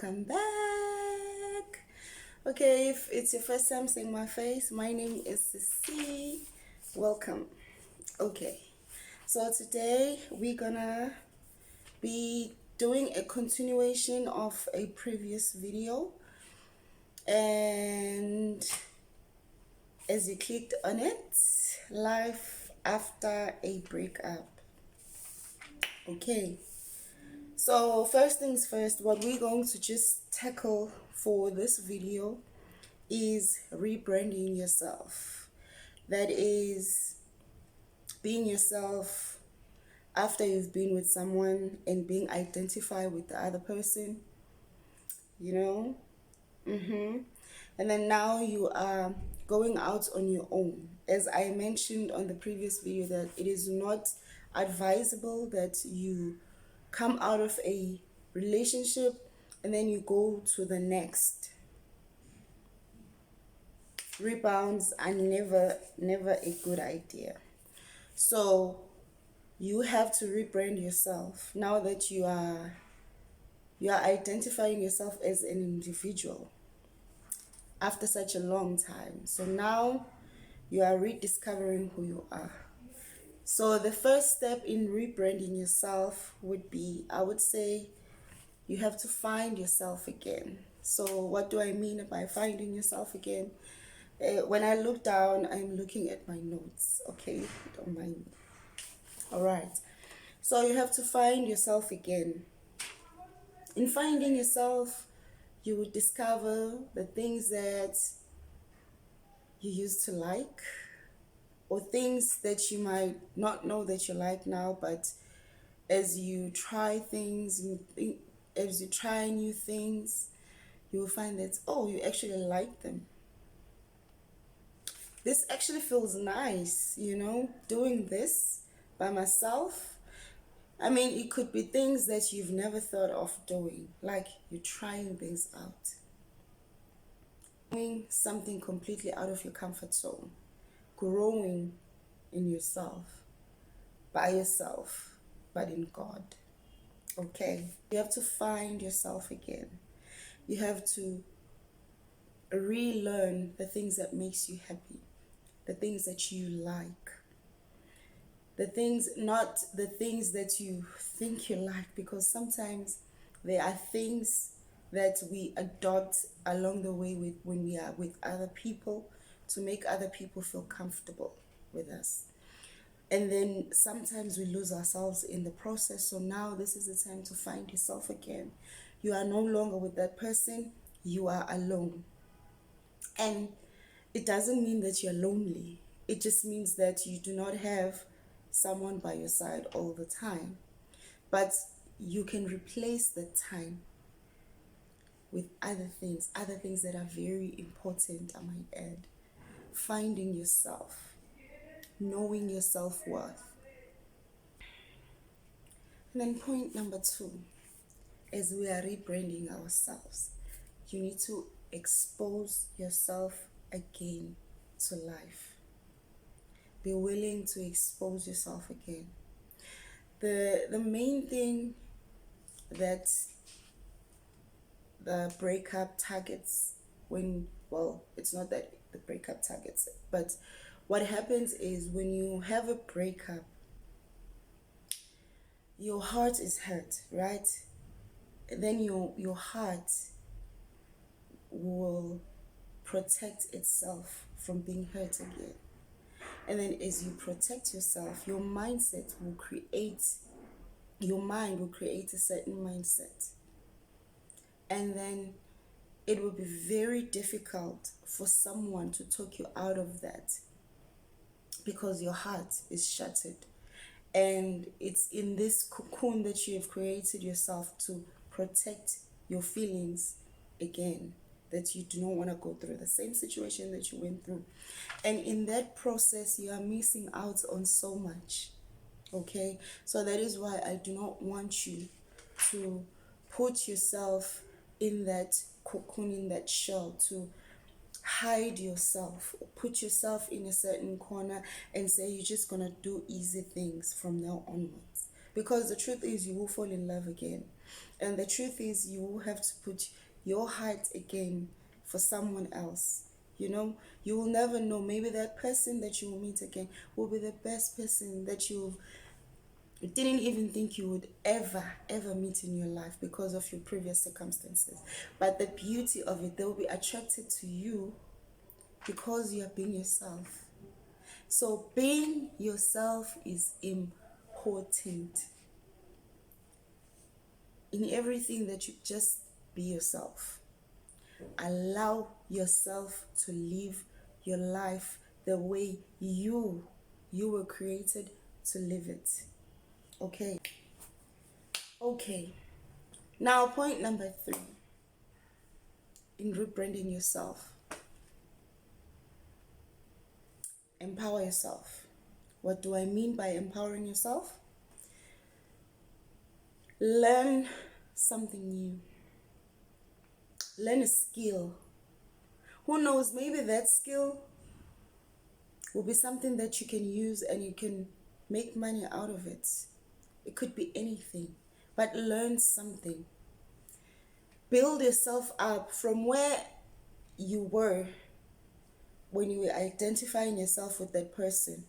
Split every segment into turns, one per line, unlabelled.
welcome back. Okay, if it's your first time seeing my face, my name is Ceci. Welcome. Okay, so today we're gonna be doing a continuation of a previous video, and as you clicked on it, life after a breakup. Okay, so first things first, what we're going to just tackle for this video is rebranding yourself. That is being yourself after you've been with someone and being identified with the other person, you know. And then now you are going out on your own. As I mentioned on the previous video, that it is not advisable that you come out of a relationship and then you go to the next. Rebounds are never a good idea. So you have to rebrand yourself now that you are identifying yourself as an individual after such a long time. So now you are rediscovering who you are. So the first step in rebranding yourself would be, I would say, you have to find yourself again. So what do I mean by finding yourself again? When I look down, I'm looking at my notes. Okay, don't mind me. All right. So you have to find yourself again. In finding yourself, you would discover the things that you used to like, or things that you might not know that you like now, but as you try things, as you try new things, you will find that, oh, you actually like them. This actually feels nice, doing this by myself. I mean, it could be things that you've never thought of doing, like you're trying things out. Doing something completely out of your comfort zone, growing in yourself, by yourself, but in God. Okay? You have to find yourself again. You have to relearn the things that makes you happy, the things that you like. Not the things that you think you like, because sometimes there are things that we adopt along the way when we are with other people to make other people feel comfortable with us. And then sometimes we lose ourselves in the process. So now this is the time to find yourself again. You are no longer with that person, you are alone. And it doesn't mean that you're lonely. It just means that you do not have someone by your side all the time. But you can replace the time with other things that are very important, I might add. Finding yourself, knowing your self-worth. And then point number 2, as we are rebranding ourselves, you need to expose yourself again to life. Be willing to expose yourself again. The main thing that the breakup targets it's not that the breakup targets it, but what happens is when you have a breakup, your heart is hurt, right? And then your heart will protect itself from being hurt again. And then as you protect yourself, your mind will create a certain mindset. And then it will be very difficult for someone to talk you out of that, because your heart is shattered. And it's in this cocoon that you have created yourself to protect your feelings again, that you do not want to go through the same situation that you went through. And in that process, you are missing out on so much. Okay? So that is why I do not want you to put yourself in that cocoon, in that shell, to hide yourself, or put yourself in a certain corner and say you're just gonna do easy things from now onwards. because the truth is you will fall in love again, and the truth is you will have to put your heart again for someone else. You know, you will never know, maybe that person that you will meet again will be the best person that you didn't even think you would ever meet in your life because of your previous circumstances. But the beauty of it, they'll be attracted to you because you are being yourself. So being yourself is important. In everything that you just be yourself. Allow yourself to live your life the way you were created to live it. Okay. Now, point number 3 in rebranding yourself. Empower yourself. What do I mean by empowering yourself? Learn something new. Learn a skill. Who knows, maybe that skill will be something that you can use and you can make money out of it. It could be anything, but learn something. Build yourself up from where you were when you were identifying yourself with that person.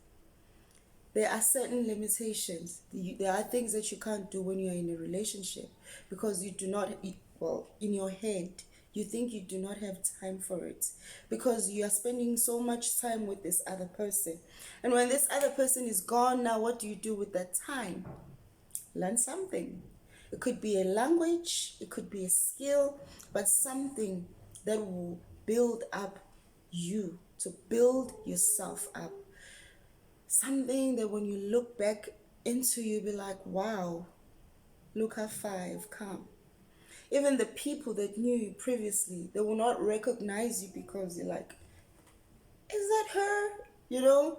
There are certain limitations. There are things that you can't do when you're in a relationship because you do not, well, in your head, you think you do not have time for it because you are spending so much time with this other person. And when this other person is gone, now what do you do with that time? Learn something. It could be a language, it could be a skill, but something that will build up you, to build yourself up. Something that when you look back into, you'll be like, wow, look how far I've come. Even the people that knew you previously, they will not recognize you because you're like, is that her? You know?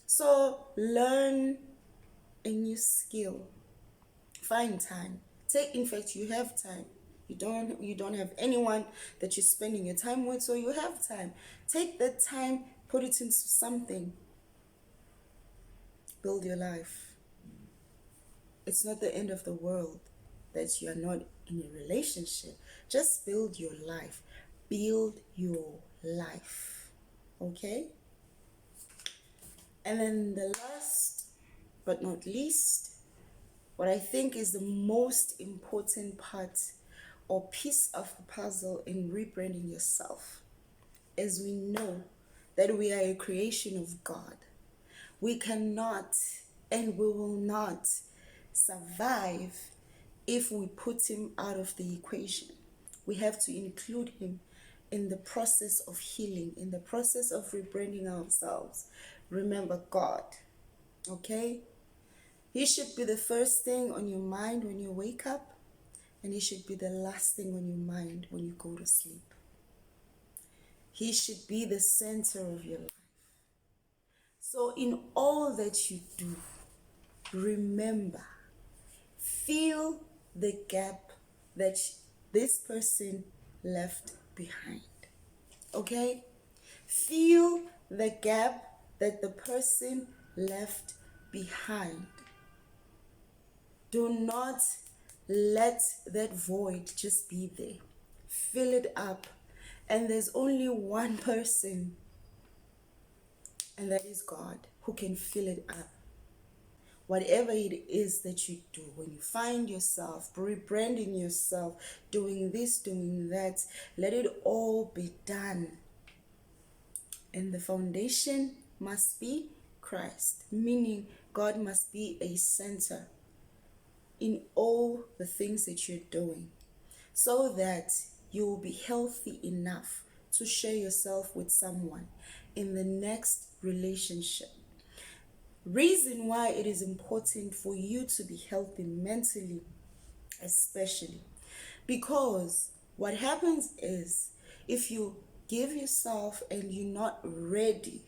So learn a new skill. Find time. In fact, you have time. You don't have anyone that you're spending your time with, so you have time. Take that time, put it into something. Build your life. It's not the end of the world that you are not in a relationship. Just build your life. Build your life. Okay? And then the last but not least, what I think is the most important part or piece of the puzzle in rebranding yourself is we know that we are a creation of God. We cannot and we will not survive if we put him out of the equation. We have to include him in the process of healing, in the process of rebranding ourselves. Remember God, okay? He should be the first thing on your mind when you wake up, and he should be the last thing on your mind when you go to sleep. He should be the center of your life. So in all that you do, remember, fill the gap that this person left behind. Okay? Fill the gap that the person left behind. Do not let that void just be there. Fill it up. And there's only one person, and that is God, who can fill it up. Whatever it is that you do, when you find yourself rebranding yourself, doing this, doing that, let it all be done. And the foundation must be Christ, meaning God must be a center in all the things that you're doing, so that you will be healthy enough to share yourself with someone in the next relationship. Reason why it is important for you to be healthy mentally, especially, because what happens is if you give yourself and you're not ready,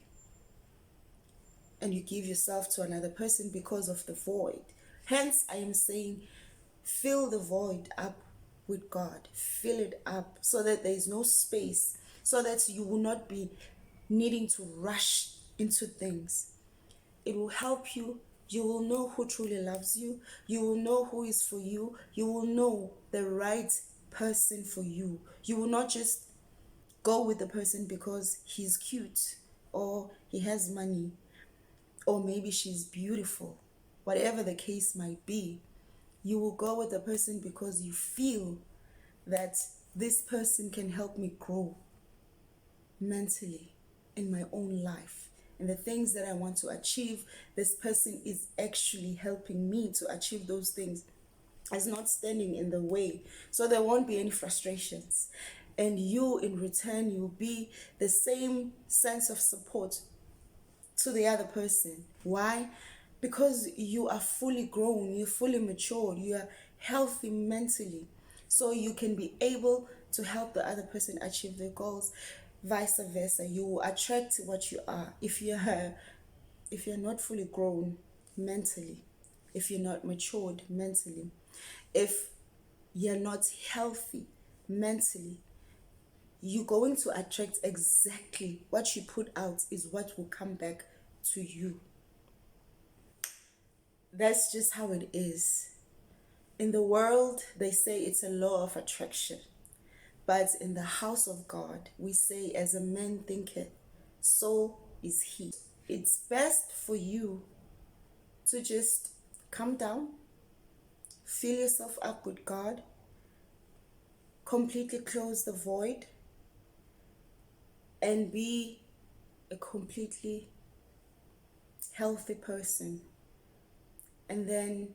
and you give yourself to another person because of the void, hence I am saying fill the void up with God. Fill it up so that there is no space, so that you will not be needing to rush into things. It will help you You will know who truly loves you. You will know who is for you. You will know the right person for you. You will not just go with the person because he's cute or he has money or maybe she's beautiful. Whatever the case might be, you will go with the person because you feel that this person can help me grow mentally in my own life. And the things that I want to achieve, this person is actually helping me to achieve those things. It's not standing in the way. So there won't be any frustrations. And you, in return, you'll be the same sense of support to the other person. Why? Because you are fully grown, you're fully matured, you are healthy mentally. So you can be able to help the other person achieve their goals. Vice versa. You will attract what you are. If you're not fully grown mentally, if you're not matured mentally, if you're not healthy mentally, you're going to attract exactly what you put out is what will come back to you. That's just how it is. In the world, they say it's a law of attraction. But in the house of God, we say, as a man thinketh, so is he. It's best for you to just come down, fill yourself up with God, completely close the void, and be a completely healthy person. And then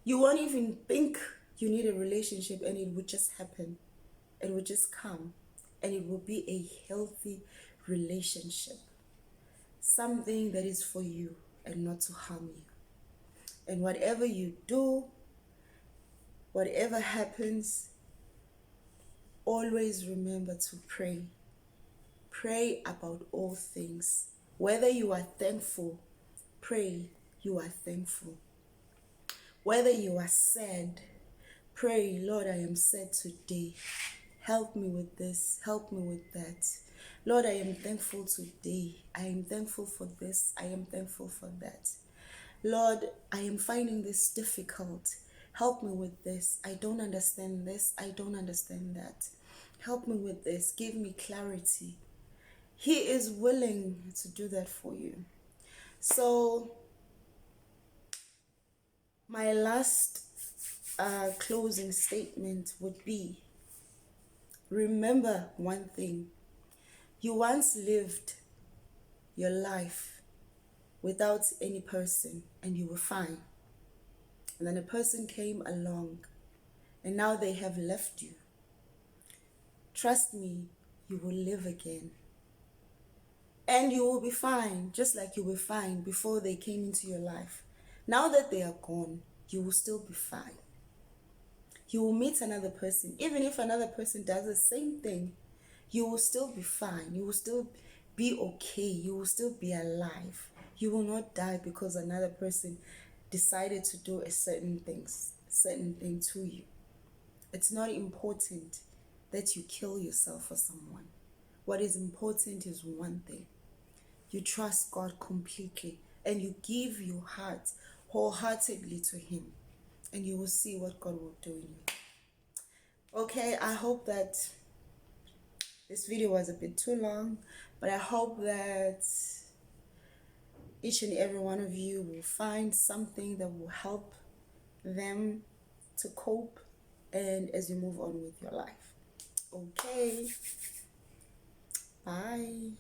you won't even think you need a relationship, and it would just happen. It would just come, and it will be a healthy relationship. Something that is for you and not to harm you. And whatever you do, whatever happens, always remember to pray. Pray about all things. Whether you are thankful, pray you are thankful. Whether you are sad, pray, Lord, I am sad today. Help me with this. Help me with that. Lord, I am thankful today. I am thankful for this. I am thankful for that. Lord, I am finding this difficult. Help me with this. I don't understand this. I don't understand that. Help me with this. Give me clarity. He is willing to do that for you. So, my last closing statement would be, remember one thing. You once lived your life without any person and you were fine. And then a person came along and now they have left you. Trust me, you will live again. And you will be fine, just like you were fine before they came into your life. Now that they are gone, you will still be fine. You will meet another person. Even if another person does the same thing, you will still be fine. You will still be okay. You will still be alive. You will not die because another person decided to do a certain thing to you. It's not important that you kill yourself for someone. What is important is one thing. You trust God completely and you give your heart wholeheartedly to Him, and you will see what God will do in you. Okay, I hope that this video was a bit too long, but I hope that each and every one of you will find something that will help them to cope and as you move on with your life. Okay, bye.